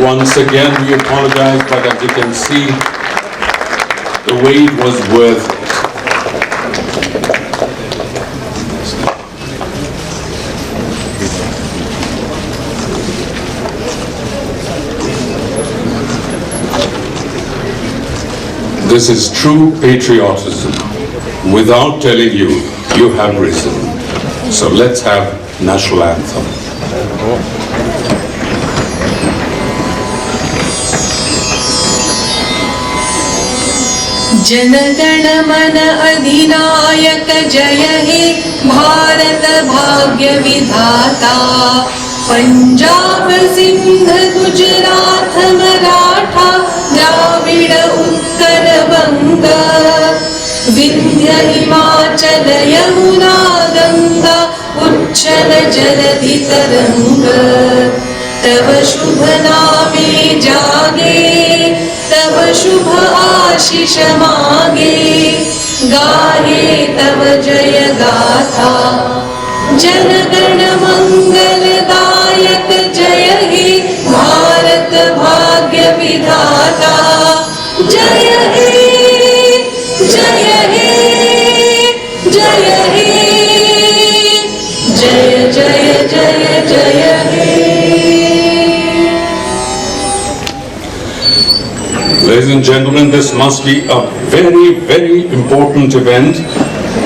Once again, we apologize, but as you can see, the wait was worth it. This is true patriotism. Without telling you, you have risen. So let's have national anthem. जनगण मन अधिनायक जय हे भारत भाग्य विधाता पंजाब सिंध गुजरात मराठा द्राविड़ उत्तर बंग विंध्य हिमाचल यमुना गंगा उच्छल जलधि तरंग तव शुभ नामे जागे तव शुभ आशीष मागे गाहे तव जय गाथा जनगण मंगलदायक जय हे भारत भाग्य विधाता जय हे जय हे जय हे जय जय जय जय हे. Ladies and gentlemen, this must be a very, very important event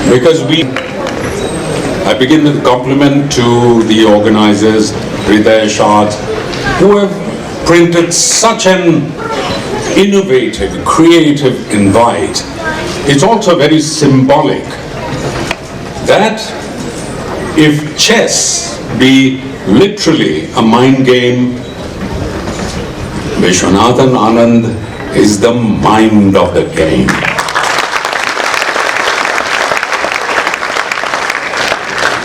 because I begin with a compliment to the organizers, Hridayesh, who have printed such an innovative, creative invite. It's also very symbolic that if chess be literally a mind game, Vishwanathan Anand is the mind of the game.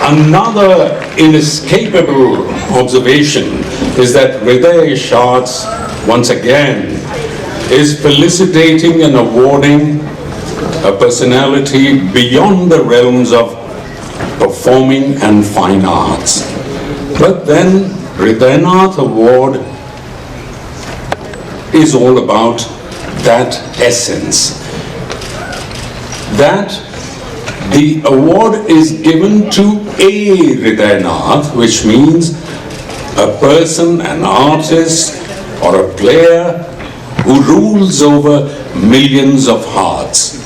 Another inescapable observation is that Hridayesh once again is felicitating and awarding a personality beyond the realms of performing and fine arts. But then Hridayanath award is all about that essence, that the award is given to a Hridayanath, which means a person, an artist or a player who rules over millions of hearts.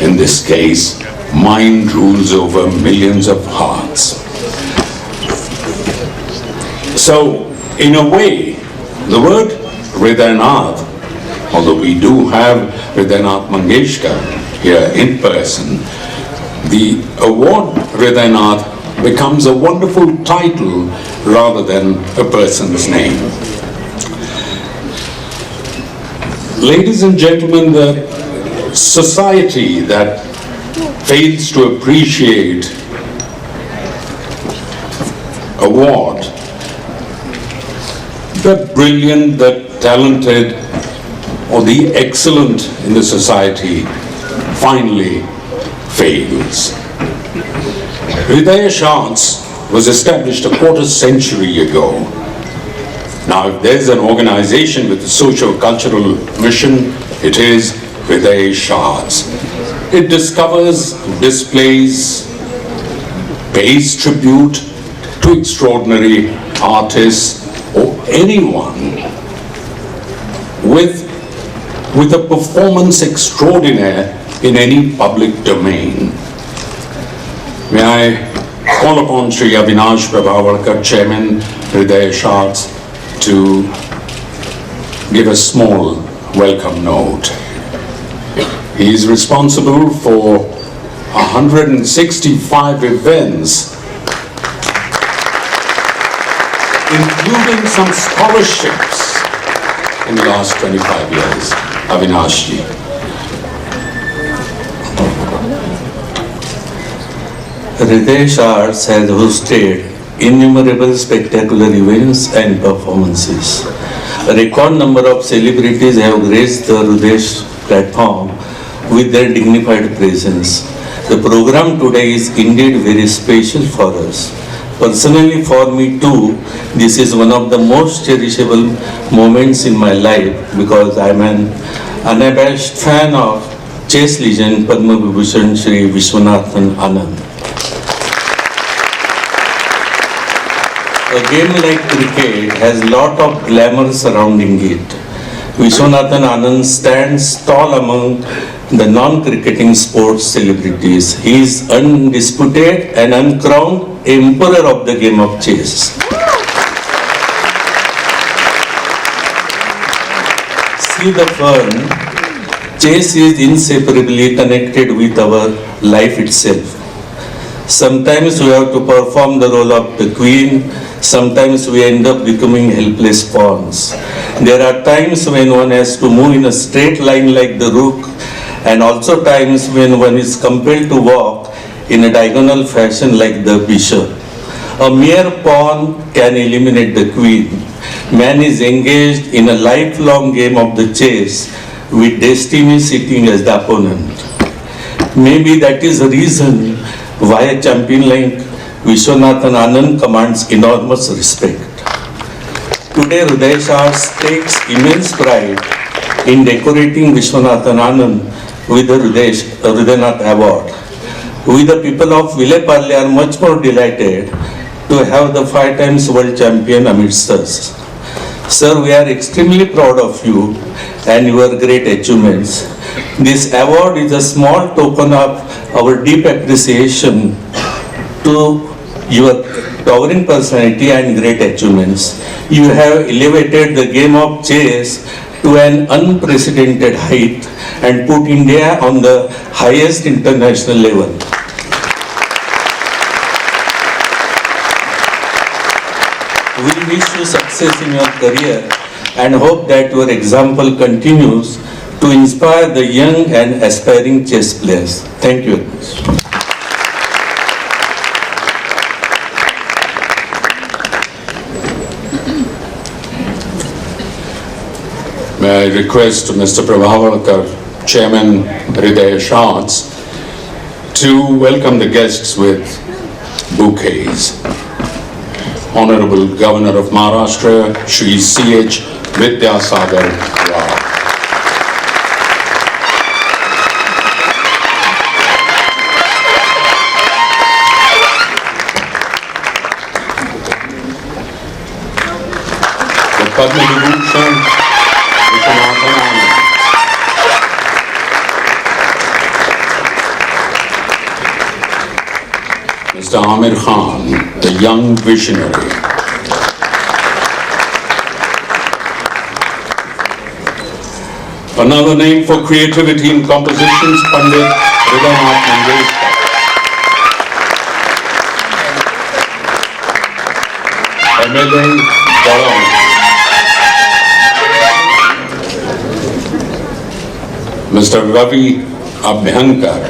In this case, mind rules over millions of hearts. So, in a way, the word Hridayanath, although we do have Hridayanath Mangeshkar here in person, the award Hridayanath becomes a wonderful title rather than a person's name. Ladies and gentlemen, the society that fails to appreciate award, the brilliant, the talented, or the excellent in the society finally fails. Hridayesh was established a quarter century ago. Now, if there's an organization with a socio-cultural mission, it is Hridayesh. It discovers, displays, pays tribute to extraordinary artists or anyone with a performance extraordinaire in any public domain. May I call upon Sri Avinash Prabhavarkar, Chairman, Hridayesh, to give a small welcome note. He is responsible for 165 events, including some scholarships in the last 25 years. Avinashji. Hridayesh Arts has hosted innumerable spectacular events and performances. A record number of celebrities have graced the Hridayesh platform with their dignified presence. The program today is indeed very special for us. Personally, for me too, this is one of the most cherishable moments in my life because I'm an unabashed fan of chess legend Padma Vibhushan Shri Vishwanathan Anand. A game like cricket has lot of glamour surrounding it. Vishwanathan Anand stands tall among the non-cricketing sports celebrities. He is undisputed and uncrowned emperor of the game of chess. See the fun. Chess is inseparably connected with our life itself. Sometimes we have to perform the role of the queen. Sometimes we end up becoming helpless pawns. There are times when one has to move in a straight line like the rook, and also times when one is compelled to walk in a diagonal fashion like the bishop. A mere pawn can eliminate the queen. Man is engaged in a lifelong game of the chess with destiny sitting as the opponent. Maybe that is the reason why a champion like Vishwanathan Anand commands enormous respect. Today, Hridayesh takes immense pride in decorating Vishwanathan Anand with the Hridyanath award. We, the people of Vileparle, are much more delighted to have the 5 times world champion amidst us. Sir, we are extremely proud of you and your great achievements. This award is a small token of our deep appreciation to your towering personality and great achievements. You have elevated the game of chess to an unprecedented height and put India on the highest international level. We wish you success in your career and hope that your example continues to inspire the young and aspiring chess players. Thank you very much. May I request Mr. Prabhavalkar, Chairman Hridayesh, to welcome the guests with bouquets. Honorable Governor of Maharashtra, Shri C.H. Vidya Sagar. The Padma Vibhushan Vishwanathan Anand. Mr. Aamir Khan, the young visionary. Another name for creativity in compositions, Pandit Hridayanath. MLA Bollywood. Mr. Ravi Abhyankar.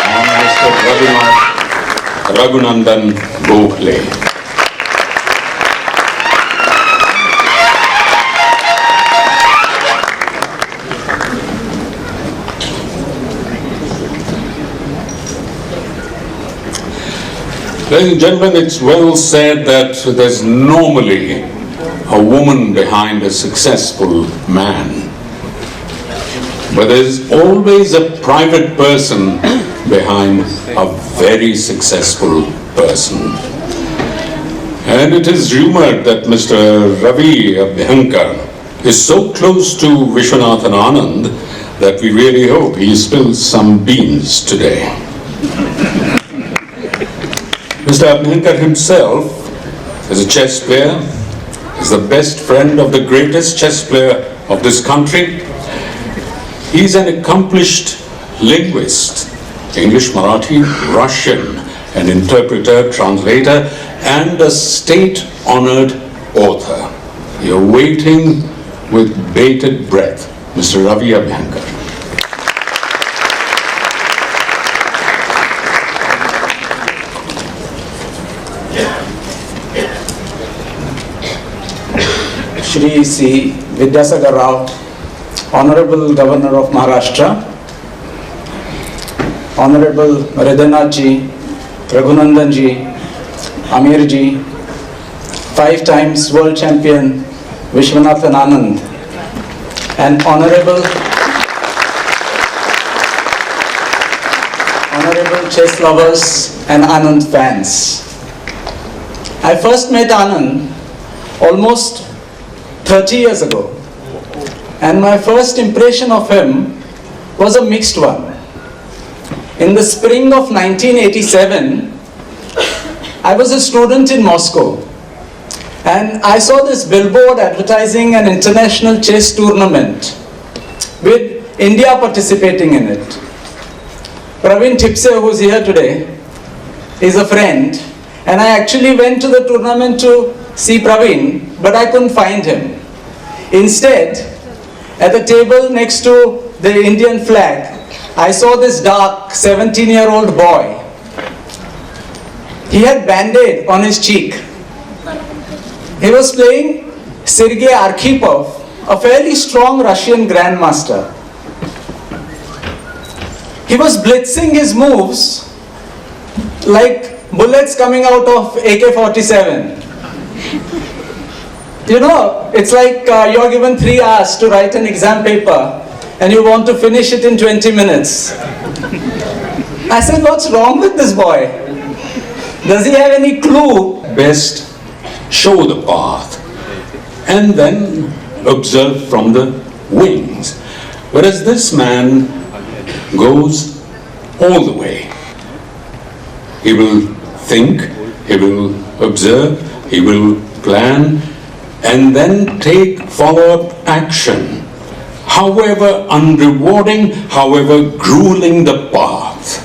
And Mr. Raghunandan Gokhale. Ladies and gentlemen, it's well said that there's normally a woman behind a successful man. But there's always a private person behind a very successful person. And it is rumored that Mr. Ravi Abhyankar is so close to Vishwanathan Anand that we really hope he spills some beans today. Mr. Abhyankar himself is a chess player, is the best friend of the greatest chess player of this country. He's an accomplished linguist, English, Marathi, Russian, an interpreter, translator, and a state-honored author. You're waiting with bated breath, Mr. Ravi Abhyankar. Shri C. Vidya Sagar, Honorable Governor of Maharashtra, Honorable Hridayanath ji, Raghunandan ji, Aamir ji, 5 times world champion Vishwanathan Anand, and Honorable chess lovers and Anand fans. I first met Anand almost 30 years ago, and my first impression of him was a mixed one. In the spring of 1987, I was a student in Moscow, and I saw this billboard advertising an international chess tournament with India participating in it. Praveen Tipse, who's here today, is a friend, and I actually went to the tournament to see Praveen, but I couldn't find him. Instead, at the table next to the Indian flag, I saw this dark 17-year-old boy. He had Band-Aid on his cheek. He was playing Sergei Arkhipov, a fairly strong Russian grandmaster. He was blitzing his moves like bullets coming out of AK-47. You know, it's like you're given 3 hours to write an exam paper and you want to finish it in 20 minutes. I said, what's wrong with this boy? Does he have any clue? Best show the path and then observe from the wings. Whereas this man goes all the way. He will think, he will observe, he will plan, and then take follow-up action. However unrewarding, however grueling the path.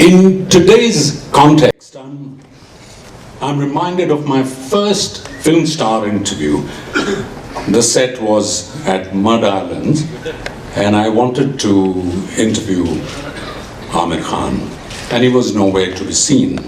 In today's context, I'm reminded of my first film star interview. The set was at Mud Island, and I wanted to interview Aamir Khan, and he was nowhere to be seen.